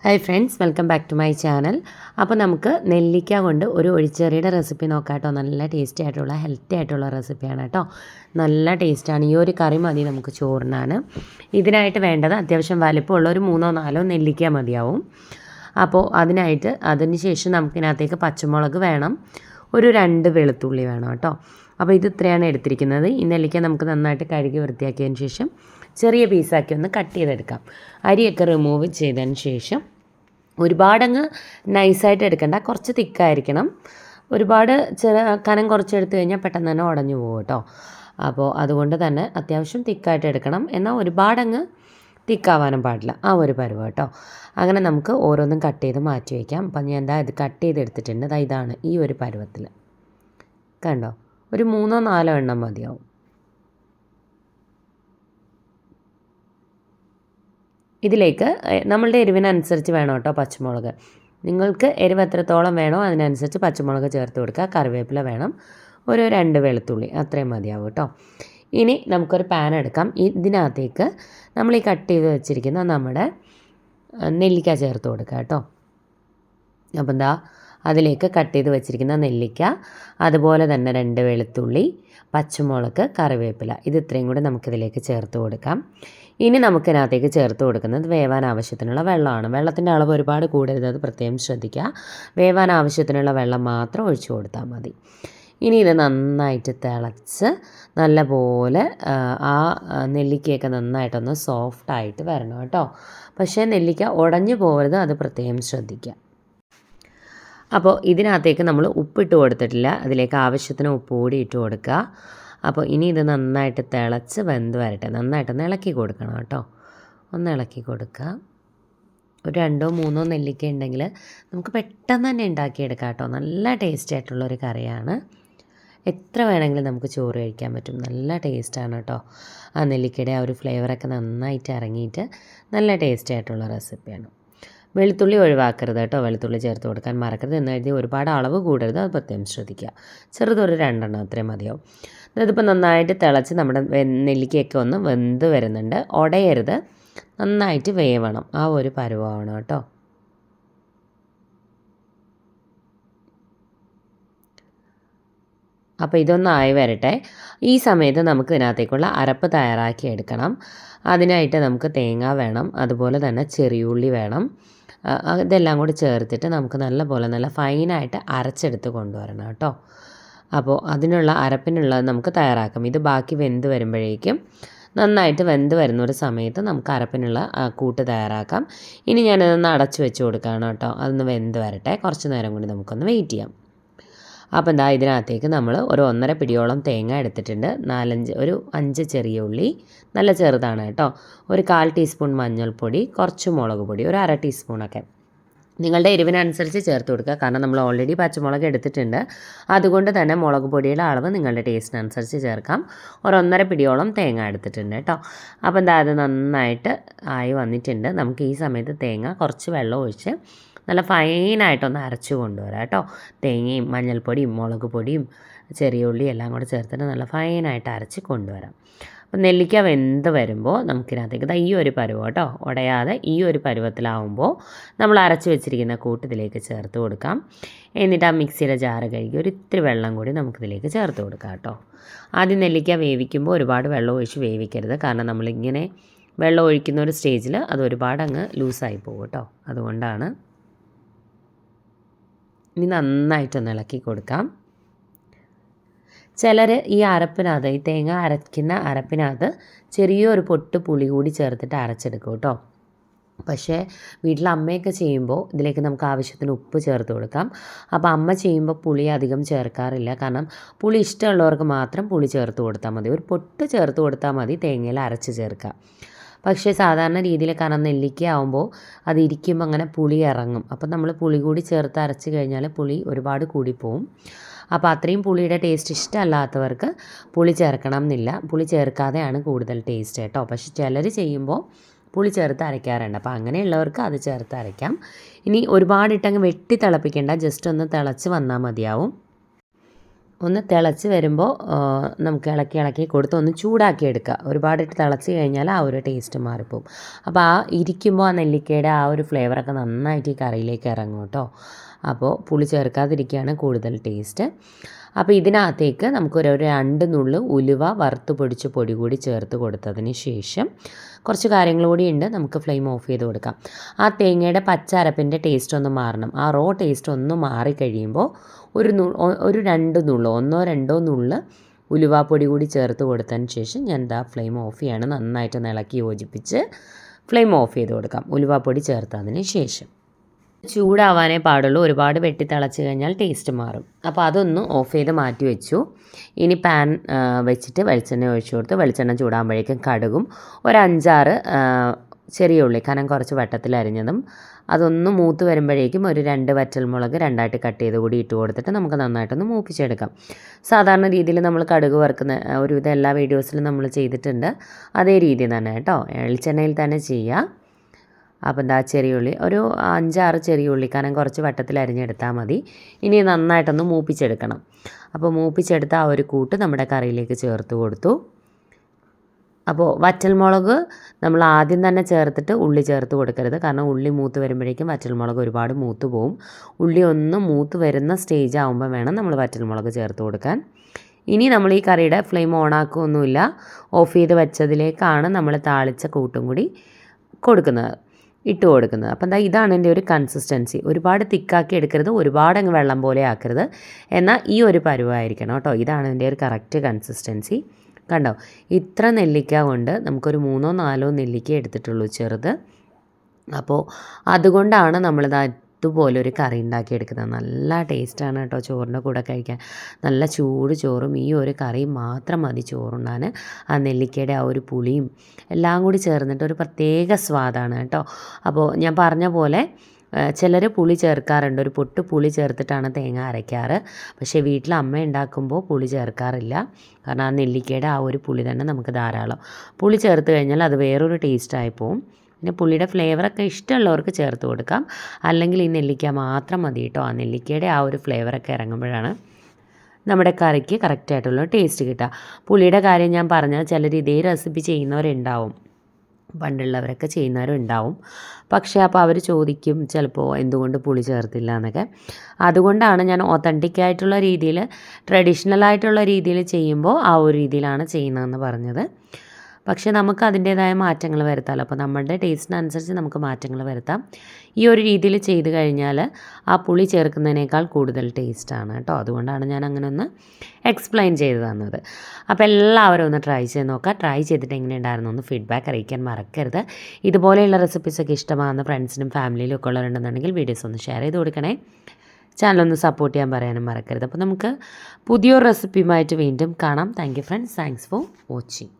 Hi friends, welcome back to my channel. അപ്പോൾ നമുക്ക് നെല്ലിക്ക കൊണ്ട് ഒരു ഒഴിച്ചെറിയുടെ റെസിപ്പി നോക്കാം കേട്ടോ. നല്ല ടേസ്റ്റി ആയിട്ടുള്ള ഹെൽത്തി ആയിട്ടുള്ള റെസിപ്പിയാണ് കേട്ടോ. നല്ല ടേസ്റ്റാണ്. ഈ ഒരു കറി മതി നമുക്ക് ചോറിനാണ്. ഇതിനായിട്ട് വേണ്ടത് അത്യാവശ്യം വലിപ്പമുള്ള ഒരു 3-4 നെല്ലിക്ക മതിയാവും. അപ്പോൾ അതിന് ശേഷം നമുക്കിതിനകത്തേക്ക് പച്ചമുളക് വേണം, ഒരു 2 വെളുത്തുള്ളി വേണം കേട്ടോ. അപ്പോൾ ഇത് ഇത്രയാണ് എടുത്തിരിക്കുന്നത്. ഈ നെല്ലിക്ക നമുക്ക് നന്നായിട്ട് കഴുകി വൃത്തിയാക്കിയതിന് ശേഷം ചെറിയ പീസാക്കി ഒന്ന് കട്ട് ചെയ്തെടുക്കാം. അരിയൊക്കെ റിമൂവ് ചെയ്തതിന് ശേഷം ഒരുപാടങ്ങ് നൈസായിട്ട് എടുക്കണ്ട, കുറച്ച് തിക്കായിരിക്കണം. ഒരുപാട് കനം കുറച്ചെടുത്ത് കഴിഞ്ഞാൽ പെട്ടെന്ന് തന്നെ ഉടഞ്ഞു പോകും കേട്ടോ. അപ്പോൾ അതുകൊണ്ട് തന്നെ അത്യാവശ്യം തിക്കായിട്ട് എടുക്കണം, എന്നാൽ ഒരുപാടങ്ങ് തിക്കാവാനും പാടില്ല. ആ ഒരു പരുവം കേട്ടോ. അങ്ങനെ നമുക്ക് ഓരോന്നും കട്ട് ചെയ്ത് മാറ്റി വയ്ക്കാം. അപ്പം ഞാൻ ഇത് കട്ട് ചെയ്തെടുത്തിട്ടുണ്ട്. ഇതാണ് ഈ ഒരു പരുവത്തിൽ. കണ്ടോ, ഒരു 3-4 എണ്ണം മതിയാവും. ഇതിലേക്ക് നമ്മളുടെ എരിവിനനുസരിച്ച് വേണം കേട്ടോ പച്ചമുളക്. നിങ്ങൾക്ക് എരിവ് എത്രത്തോളം വേണോ അതിനനുസരിച്ച് പച്ചമുളക് ചേർത്ത് കൊടുക്കുക. കറിവേപ്പില വേണം, ഒരു 2 വെളുത്തുള്ളി, അത്രയും മതിയാവും കേട്ടോ. ഇനി നമുക്കൊരു പാൻ എടുക്കാം. ഇതിനകത്തേക്ക് നമ്മൾ ഈ കട്ട് ചെയ്ത് വെച്ചിരിക്കുന്ന നമ്മുടെ നെല്ലിക്ക ചേർത്ത് കൊടുക്കുക കേട്ടോ. അപ്പം അതിലേക്ക് കട്ട് ചെയ്ത് വെച്ചിരിക്കുന്ന നെല്ലിക്ക, അതുപോലെ തന്നെ 2 വെളുത്തുള്ളി, പച്ചമുളക്, കറിവേപ്പില, ഇത് ഇത്രയും കൂടി നമുക്കിതിലേക്ക് ചേർത്ത് കൊടുക്കാം. ഇനി നമുക്കിതിനകത്തേക്ക് ചേർത്ത് കൊടുക്കുന്നത് വേവാൻ ആവശ്യത്തിനുള്ള വെള്ളമാണ്. വെള്ളത്തിൻ്റെ അളവ് ഒരുപാട് കൂടരുത്, അത് പ്രത്യേകം ശ്രദ്ധിക്കുക. വേവാൻ ആവശ്യത്തിനുള്ള വെള്ളം മാത്രം ഒഴിച്ചു കൊടുത്താൽ മതി. ഇനി ഇത് നന്നായിട്ട് തിളച്ച് നല്ലപോലെ ആ നെല്ലിക്കയൊക്കെ നന്നായിട്ടൊന്ന് സോഫ്റ്റായിട്ട് വരണം കേട്ടോ. പക്ഷേ നെല്ലിക്ക ഉടഞ്ഞു പോകരുത്, അത് പ്രത്യേകം ശ്രദ്ധിക്കുക. അപ്പോൾ ഇതിനകത്തേക്ക് നമ്മൾ ഉപ്പിട്ട് കൊടുത്തിട്ടില്ല, അതിലേക്ക് ആവശ്യത്തിന് ഉപ്പ് കൂടി ഇട്ട് കൊടുക്കുക. അപ്പോൾ ഇനി ഇത് നന്നായിട്ട് തിളച്ച് വെന്ത് വരട്ടെ. നന്നായിട്ടൊന്ന് ഇളക്കി കൊടുക്കണം കേട്ടോ. ഒന്ന് ഇളക്കി കൊടുക്കുക. ഒരു 2-3 നെല്ലിക്ക ഉണ്ടെങ്കിൽ നമുക്ക് പെട്ടെന്ന് തന്നെ ഉണ്ടാക്കിയെടുക്കാം കേട്ടോ. നല്ല ടേസ്റ്റി ആയിട്ടുള്ളൊരു കറിയാണ്. എത്ര വേണമെങ്കിലും നമുക്ക് ചോറ് കഴിക്കാൻ പറ്റും. നല്ല ടേസ്റ്റാണ് കേട്ടോ. ആ നെല്ലിക്കയുടെ ആ ഒരു ഫ്ലേവറൊക്കെ നന്നായിട്ട് ഇറങ്ങിയിട്ട് നല്ല ടേസ്റ്റി ആയിട്ടുള്ള റെസിപ്പിയാണ്. വെളുത്തുള്ളി ഒഴിവാക്കരുത് കേട്ടോ. വെളുത്തുള്ളി ചേർത്ത് കൊടുക്കാൻ മറക്കരുത്. എന്ന് കരുതി ഒരുപാട് അളവ് കൂടരുത്, അത് പ്രത്യേകം ശ്രദ്ധിക്കുക. ചെറുതൊരു 2 എണ്ണം അത്രയും മതിയാവും. ഇതിപ്പോൾ നന്നായിട്ട് തിളച്ച് നമ്മുടെ നെല്ലിക്കയൊക്കെ ഒന്ന് വെന്ത് വരുന്നുണ്ട്. ഉടയരുത്, നന്നായിട്ട് വേവണം. ആ ഒരു പരുവമാണ് കേട്ടോ. അപ്പോൾ ഇതൊന്നായി വരട്ടെ. ഈ സമയത്ത് നമുക്ക് ഇതിനകത്തേക്കുള്ള അരപ്പ് തയ്യാറാക്കി എടുക്കണം. അതിനായിട്ട് നമുക്ക് തേങ്ങ വേണം, അതുപോലെ തന്നെ ചെറിയുള്ളി വേണം. ഇതെല്ലാം കൂടി ചേർത്തിട്ട് നമുക്ക് നല്ല ഫൈനായിട്ട് അരച്ചെടുത്ത് കൊണ്ടുവരണം കേട്ടോ. അപ്പോൾ അതിനുള്ള അരപ്പിനുള്ളത് നമുക്ക് തയ്യാറാക്കാം. ഇത് ബാക്കി വെന്ത് വരുമ്പോഴേക്കും, നന്നായിട്ട് വെന്ത് വരുന്നൊരു സമയത്ത് നമുക്ക് അരപ്പിനുള്ള കൂട്ട് തയ്യാറാക്കാം. ഇനി ഞാനിതൊന്ന് അടച്ച് വെച്ച് കൊടുക്കുകയാണ് കേട്ടോ. അതൊന്ന് വെന്ത് വരട്ടെ. കുറച്ച് നേരം കൂടി നമുക്കൊന്ന് വെയിറ്റ് ചെയ്യാം. അപ്പോൾ ഇതിനകത്തേക്ക് നമ്മൾ ഒരു 1.5 പിടിയോളം തേങ്ങ എടുത്തിട്ടുണ്ട്. ഒരു 5 ചെറിയ ഉള്ളി, നല്ല ചെറുതാണ് കേട്ടോ. ഒരു 1/4 ടീസ്പൂൺ മഞ്ഞൾപ്പൊടി, കുറച്ച് മുളക് പൊടി, ഒരു 1/2 ടീസ്പൂണൊക്കെ നിങ്ങളുടെ എരിവിനനുസരിച്ച് ചേർത്ത് കൊടുക്കുക. കാരണം നമ്മൾ ഓൾറെഡി പച്ചമുളക് എടുത്തിട്ടുണ്ട്. അതുകൊണ്ട് തന്നെ മുളക് പൊടിയുടെ അളവ് നിങ്ങളുടെ ടേസ്റ്റിനനുസരിച്ച് ചേർക്കാം. ഒരു 1.5 പിടിയോളം തേങ്ങ എടുത്തിട്ടുണ്ട് കേട്ടോ. അപ്പോൾ അത് നന്നായിട്ട് ആയി വന്നിട്ടുണ്ട്. നമുക്ക് ഈ സമയത്ത് തേങ്ങ കുറച്ച് വെള്ളം ഒഴിച്ച് നല്ല ഫൈനായിട്ടൊന്ന് അരച്ച് കൊണ്ടുവരാം കേട്ടോ. തേങ്ങയും മഞ്ഞൾപ്പൊടിയും മുളക് പൊടിയും ചെറിയ ഉള്ളി എല്ലാം കൂടെ ചേർത്തിട്ട് നല്ല ഫൈനായിട്ട് അരച്ച് കൊണ്ടുവരാം. അപ്പം നെല്ലിക്ക വെന്ത് വരുമ്പോൾ നമുക്കിതിനകത്തേക്ക് ഈ ഒരു പരുവം കേട്ടോ, ഉടയാതെ ഈ ഒരു പരുവത്തിലാവുമ്പോൾ നമ്മൾ അരച്ച് വെച്ചിരിക്കുന്ന കൂട്ടത്തിലേക്ക് ചേർത്ത് കൊടുക്കാം. എന്നിട്ട് ആ മിക്സിയുടെ ജാറ് കഴുകി ഒരു ഇത്തിരി വെള്ളം കൂടി നമുക്കിതിലേക്ക് ചേർത്ത് കൊടുക്കാം കേട്ടോ. ആദ്യം നെല്ലിക്ക വേവിക്കുമ്പോൾ ഒരുപാട് വെള്ളം ഒഴിച്ച് വേവിക്കരുത്. കാരണം നമ്മളിങ്ങനെ വെള്ളം ഒഴിക്കുന്ന ഒരു സ്റ്റേജിൽ അത് ഒരുപാട് അങ്ങ് ലൂസായി പോകും കേട്ടോ. അതുകൊണ്ടാണ്. ഇനി നന്നായിട്ടൊന്ന് ഇളക്കി കൊടുക്കാം. ചിലർ ഈ അരപ്പിനകത്ത്, ഈ തേങ്ങ അരയ്ക്കുന്ന അരപ്പിനകത്ത് ചെറിയൊരു പൊട്ട് പുളി കൂടി ചേർത്തിട്ട് അരച്ചെടുക്കും കേട്ടോ. പക്ഷേ വീട്ടിൽ അമ്മയൊക്കെ ചെയ്യുമ്പോൾ ഇതിലേക്ക് നമുക്ക് ആവശ്യത്തിന് ഉപ്പ് ചേർത്ത് കൊടുക്കാം. അപ്പോൾ അമ്മ ചെയ്യുമ്പോൾ പുളി അധികം ചേർക്കാറില്ല. കാരണം പുളി ഇഷ്ടമുള്ളവർക്ക് മാത്രം പുളി ചേർത്ത് കൊടുത്താൽ മതി. ഒരു പൊട്ട് ചേർത്ത് കൊടുത്താൽ മതി തേങ്ങയിൽ അരച്ച് ചേർക്കുക. പക്ഷേ സാധാരണ രീതിയിൽ, കാരണം നെല്ലിക്ക ആകുമ്പോൾ അതിരിക്കുമ്പോൾ അങ്ങനെ പുളി ഇറങ്ങും. അപ്പം നമ്മൾ പുളി കൂടി ചേർത്ത് അരച്ച് കഴിഞ്ഞാൽ പുളി ഒരുപാട് കൂടിപ്പോവും. അപ്പോൾ അത്രയും പുളിയുടെ ടേസ്റ്റ് ഇഷ്ടമല്ലാത്തവർക്ക് പുളി ചേർക്കണം എന്നില്ല. പുളി ചേർക്കാതെയാണ് കൂടുതൽ ടേസ്റ്റ് കേട്ടോ. പക്ഷേ ചിലർ ചെയ്യുമ്പോൾ പുളി ചേർത്ത് അരയ്ക്കാറുണ്ട്. അപ്പോൾ അങ്ങനെയുള്ളവർക്ക് അത് ചേർത്ത് അരയ്ക്കാം. ഇനി ഒരുപാടിട്ടങ്ങ് വെട്ടി തിളപ്പിക്കേണ്ട, ജസ്റ്റ് ഒന്ന് തിളച്ച് വന്നാൽ മതിയാവും. ഒന്ന് തിളച്ച് വരുമ്പോൾ നമുക്ക് ഇളക്കി കൊടുത്ത് ഒന്ന് ചൂടാക്കി എടുക്കുക. ഒരുപാടിട്ട് തിളച്ച് കഴിഞ്ഞാൽ ആ ഒരു ടേസ്റ്റ് മാറിപ്പോവും. അപ്പോൾ ആ ഇരിക്കുമ്പോൾ ആ നെല്ലിക്കയുടെ ആ ഒരു ഫ്ലേവറൊക്കെ നന്നായിട്ട് ഈ കറിയിലേക്ക് ഇറങ്ങും കേട്ടോ. അപ്പോൾ പുളി ചേർക്കാതിരിക്കുകയാണ് കൂടുതൽ ടേസ്റ്റ്. അപ്പോൾ ഇതിനകത്തേക്ക് നമുക്കൊരു 2 നുള്ള് ഉലുവ വറുത്ത് പൊടിച്ച പൊടി കൂടി ചേർത്ത് കൊടുത്തതിന് ശേഷം കുറച്ച് കാര്യങ്ങൾ കൂടിയുണ്ട്. നമുക്ക് ഫ്ലെയിം ഓഫ് ചെയ്ത് കൊടുക്കാം. ആ തേങ്ങയുടെ പച്ച അരപ്പിൻ്റെ ടേസ്റ്റ് ഒന്ന് മാറണം. ആ റോ ടേസ്റ്റ് ഒന്ന് മാറിക്കഴിയുമ്പോൾ ഒരു 2 നുള്ള് 1-2 നുള്ള് ഉലുവാപ്പൊടി കൂടി ചേർത്ത് കൊടുത്തതിന് ശേഷം ഞാൻ ഫ്ലെയിം ഓഫ് ചെയ്യാണ്. നന്നായിട്ട് ഇളക്കി യോജിപ്പിച്ച് ഫ്ലെയിം ഓഫ് ചെയ്ത് കൊടുക്കാം ഉലുവാപ്പൊടി ചേർത്തതിന് ശേഷം. ചൂടാവാനേ പാടുള്ളൂ. ഒരുപാട് വെട്ടി തിളച്ച് കഴിഞ്ഞാൽ ടേസ്റ്റ് മാറും. അപ്പോൾ അതൊന്ന് ഓഫ് ചെയ്ത് മാറ്റി വെച്ചു. ഇനി പാൻ വെച്ചിട്ട് വെളിച്ചെണ്ണ ഒഴിച്ചു കൊടുത്ത് വെളിച്ചെണ്ണ ചൂടാകുമ്പോഴേക്കും കടുകും 5-6 ചെറിയ ഉള്ളി കനം കുറച്ച് വട്ടത്തിൽ അരിഞ്ഞതും അതൊന്ന് മൂത്ത് വരുമ്പോഴേക്കും ഒരു 2 വറ്റൽമുളക് 2ആയിട്ട് കട്ട് ചെയ്ത് കൂടി ഇട്ട് കൊടുത്തിട്ട് നമുക്ക് നന്നായിട്ടൊന്ന് മൂപ്പിച്ചെടുക്കാം. സാധാരണ രീതിയിൽ നമ്മൾ കടുക് വറുക്കുന്ന ഒരുവിധം എല്ലാ വീഡിയോസിലും നമ്മൾ ചെയ്തിട്ടുണ്ട്. അതേ രീതി തന്നെ കേട്ടോ, വെളിച്ചെണ്ണയിൽ തന്നെ ചെയ്യുക. അപ്പം ചെറിയ ഉള്ളി ഒരു 5-6 ചെറിയ ഉള്ളി കനം കുറച്ച് വട്ടത്തിൽ അരിഞ്ഞെടുത്താൽ മതി. ഇനി നന്നായിട്ടൊന്ന് മൂപ്പിച്ചെടുക്കണം. അപ്പോൾ മൂപ്പിച്ചെടുത്ത ആ ഒരു കൂട്ട് നമ്മുടെ കറിയിലേക്ക് ചേർത്ത് കൊടുത്തു. അപ്പോൾ വറ്റൽമുളക് നമ്മൾ ആദ്യം തന്നെ ചേർത്തിട്ട് ഉള്ളി ചേർത്ത് കൊടുക്കരുത്. കാരണം ഉള്ളി മൂത്ത് വരുമ്പോഴേക്കും വറ്റൽമുളക് ഒരുപാട് മൂത്ത് പോവും. ഉള്ളി ഒന്ന് മൂത്ത് വരുന്ന സ്റ്റേജ് ആകുമ്പോൾ വേണം നമ്മൾ വറ്റൽമുളക് ചേർത്ത് കൊടുക്കാൻ. ഇനി നമ്മൾ ഈ കറിയുടെ ഫ്ലെയിം ഓണാക്കുകയൊന്നുമില്ല. ഓഫ് ചെയ്ത് വെച്ചതിലേക്കാണ് നമ്മൾ താളിച്ച കൂട്ടും കൂടി ഇട്ട് കൊടുക്കുന്നത്. അപ്പം ഇതാണ് എൻ്റെ ഒരു കൺസിസ്റ്റൻസി. ഒരുപാട് തിക്കാക്കി എടുക്കരുത്, ഒരുപാട് അങ്ങ് വെള്ളം പോലെ ആക്കരുത്. എന്നാൽ ഈ ഒരു പരുവായിരിക്കണം കേട്ടോ. ഇതാണ് എൻ്റെ ഒരു കറക്റ്റ് കൺസിസ്റ്റൻസി. കണ്ടോ, ഇത്ര നെല്ലിക്ക കൊണ്ട് നമുക്കൊരു 3-4 നെല്ലിക്ക എടുത്തിട്ടുള്ളൂ ചെറുത്. അപ്പോൾ അതുകൊണ്ടാണ് നമ്മളിത് ഇതുപോലൊരു കറി ഉണ്ടാക്കിയെടുക്കുന്നത്. നല്ല ടേസ്റ്റാണ് കേട്ടോ ചോറിൻ്റെ കൂടെ കഴിക്കാൻ. നല്ല ചൂട് ചോറും ഈ ഒരു കറി മാത്രം മതി ചോറുണ്ണാൻ. ആ നെല്ലിക്കയുടെ ആ ഒരു പുളിയും എല്ലാം കൂടി ചേർന്നിട്ട് ഒരു പ്രത്യേക സ്വാദാണ് കേട്ടോ. അപ്പോൾ ഞാൻ പറഞ്ഞ പോലെ ചിലർ പുളി ചേർക്കാറുണ്ട്. ഒരു പൊട്ട് പുളി ചേർത്തിട്ടാണ് തേങ്ങ അരയ്ക്കാറ്. പക്ഷേ വീട്ടിൽ അമ്മ ഉണ്ടാക്കുമ്പോൾ പുളി ചേർക്കാറില്ല. കാരണം ആ നെല്ലിക്കയുടെ ആ ഒരു പുളി തന്നെ നമുക്ക് ധാരാളം. പുളി ചേർത്ത് കഴിഞ്ഞാൽ അത് വേറൊരു ടേസ്റ്റായി പോവും. പിന്നെ പുളിയുടെ ഫ്ലേവറൊക്കെ ഇഷ്ടമുള്ളവർക്ക് ചേർത്ത് കൊടുക്കാം. അല്ലെങ്കിൽ ഈ നെല്ലിക്ക മാത്രം മതി കേട്ടോ. ആ നെല്ലിക്കയുടെ ആ ഒരു ഫ്ലേവറൊക്കെ ഇറങ്ങുമ്പോഴാണ് നമ്മുടെ കറിക്ക് കറക്റ്റായിട്ടുള്ള ടേസ്റ്റ് കിട്ടുക. പുളിയുടെ കാര്യം ഞാൻ പറഞ്ഞാൽ ചിലർ ഇതേ റെസിപ്പി ചെയ്യുന്നവരുണ്ടാവും, പണ്ടുള്ളവരൊക്കെ ചെയ്യുന്നവരുണ്ടാവും. പക്ഷേ അപ്പോൾ അവർ ചോദിക്കും ചിലപ്പോൾ എന്തുകൊണ്ട് പുളി ചേർത്തില്ല എന്നൊക്കെ. അതുകൊണ്ടാണ് ഞാൻ ഒത്തൻറ്റിക്കായിട്ടുള്ള രീതിയിൽ, ട്രഡീഷണലായിട്ടുള്ള രീതിയിൽ ചെയ്യുമ്പോൾ ആ ഒരു രീതിയിലാണ് ചെയ്യുന്നതെന്ന് പറഞ്ഞത്. പക്ഷേ നമുക്ക് അതിൻ്റേതായ മാറ്റങ്ങൾ വരുത്താമല്ലോ. അപ്പോൾ നമ്മുടെ ടേസ്റ്റിനനുസരിച്ച് നമുക്ക് മാറ്റങ്ങൾ വരുത്താം. ഈ ഒരു രീതിയിൽ ചെയ്ത് കഴിഞ്ഞാൽ ആ പുളി ചേർക്കുന്നതിനേക്കാൾ കൂടുതൽ ടേസ്റ്റാണ് കേട്ടോ. അതുകൊണ്ടാണ് ഞാൻ അങ്ങനെ ഒന്ന് എക്സ്പ്ലെയിൻ ചെയ്ത് തന്നത്. അപ്പോൾ എല്ലാവരും ഒന്ന് ട്രൈ ചെയ്ത് നോക്കുക. ട്രൈ ചെയ്തിട്ട് എങ്ങനെയുണ്ടായിരുന്നു ഒന്ന് ഫീഡ്ബാക്ക് അറിയിക്കാൻ മറക്കരുത്. ഇതുപോലെയുള്ള റെസിപ്പീസൊക്കെ ഇഷ്ടമാകുന്ന ഫ്രണ്ട്സിനും ഫാമിലിയിലും ഒക്കെ ഉള്ളവരുണ്ടെന്നുണ്ടെങ്കിൽ വീഡിയോസ് ഒന്ന് ഷെയർ ചെയ്ത് കൊടുക്കണേ. ചാനലൊന്ന് സപ്പോർട്ട് ചെയ്യാൻ പറയാനും മറക്കരുത്. അപ്പോൾ നമുക്ക് പുതിയൊരു റെസിപ്പിയുമായിട്ട് വീണ്ടും കാണാം. Thank you friends. Thanks for watching.